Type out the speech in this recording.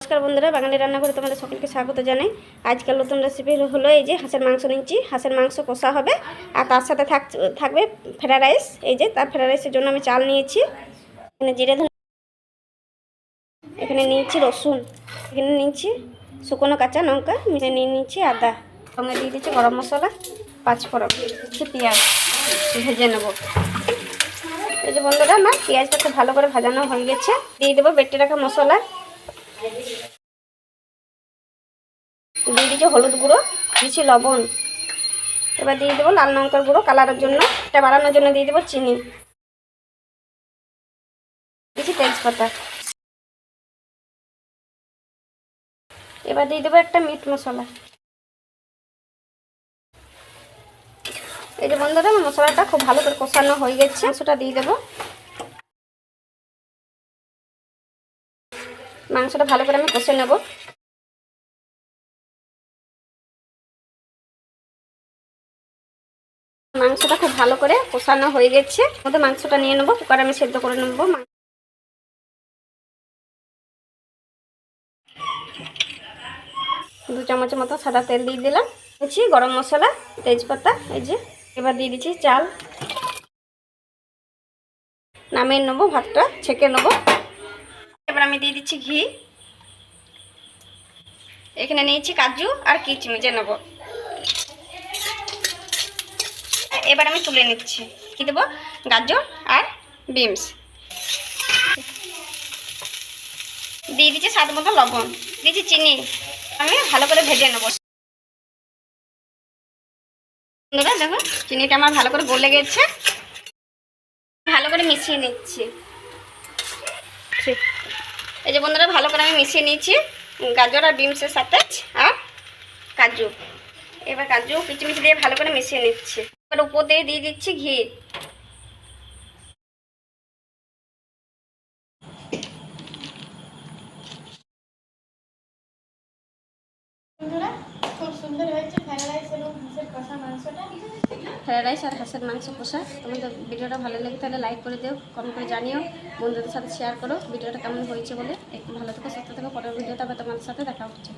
নমস্কার বন্ধুরা, বাঙালি রান্না করে তোমাদের সকলকে স্বাগত জানাই। আজকাল নতুন রেসিপি হলো এই যে হাঁসের মাংস নিচ্ছি। হাঁসের মাংস কষা হবে আর তার সাথে থাকবে ফ্রাইড রাইস। এই যে তার ফ্রাইড রাইসের জন্য আমি চাল নিয়েছি। এখানে জিরে ধনে, এখানে নিয়েছি রসুন, এখানে নিয়েছি শুকনো কাঁচা লঙ্কা, নিয়ে নিচ্ছি আদা, সঙ্গে দিয়ে দিচ্ছি গরম মশলা, পাঁচফোড়ন, দিচ্ছি পেঁয়াজ, ভেজে নেব। এই যে বন্ধুরা, আমার পেঁয়াজটা খুব ভালো করে ভাজানো হয়ে গেছে। দিয়ে দেবো বেটে রাখা মশলা, দিয়ে দিচ্ছি হলুদ গুঁড়ো, দিচ্ছি লবণ। এবার দিয়ে দেবো লাল লঙ্কার গুঁড়ো কালারের জন্য, এটা বাড়ানোর জন্য দিয়ে দেবো চিনি, দিচ্ছি তেজপাতা। এবার দিয়ে দেবো একটা মিট মশলা। এই যে বন্ধুরা, মশলাটা খুব ভালো করে কষানো হয়ে গেছে। মাংসটা দিয়ে দেবো। মাংসটা ভালো করে আমি কষে নেব। মাংসটা খুব ভালো করে কষানো হয়ে গেছে। মধ্যে মাংসটা নিয়ে নেবো, কুকারে আমি সেদ্ধ করে নেবো। 2 চামচের মতো সাদা তেল দিয়ে দিলাম, দিচ্ছি গরম মশলা, তেজপাতা। এই যে এবার দিয়ে দিচ্ছি চাল, নামিয়ে নেবো, ভাতটা ছেঁকে নেবো। এবার আমি দিয়ে দিচ্ছি ঘি, এখানে নিয়েছি কাজু আর কিচমিচে নেব। এবার আমি তুলে নিচ্ছি। কি দেবো? গাজর আর বিনস, দিয়ে দিচ্ছি স্বাদ মতো লবণ, দিচ্ছি চিনি। আমি ভালো করে ভেজে নেব। বন্ধুরা দেখো, চিনিটা আমার ভালো করে গলে গেছে। ভালো করে মিশিয়ে নিচ্ছি। এই যে বন্ধুরা, ভালো করে আমি মিশিয়ে নিয়েছি গাজর আর বিনসের সাথে আর কাজু। এবার কাজু কিচমিচ দিয়ে ভালো করে মিশিয়ে নিচ্ছি। এবার উপর দিয়ে দিচ্ছি ঘি। বন্ধুরা, খুব সুন্দর হয়েছে ফ্রাইড রাইস এবং হাঁসের কষা মাংসটা। ফ্রাইড রাইস আর হাঁসের মাংস কষা। তোমাদের ভিডিওটা ভালো লাগে তাহলে লাইক করে দিও, কমেন্ট করে জানিও, বন্ধুদের সাথে শেয়ার করো ভিডিওটা কেমন হয়েছে বলে। একটু ভালো থেকো, সুস্থ থেকো। পরের ভিডিওটা আবার তোমাদের সাথে দেখা হচ্ছে।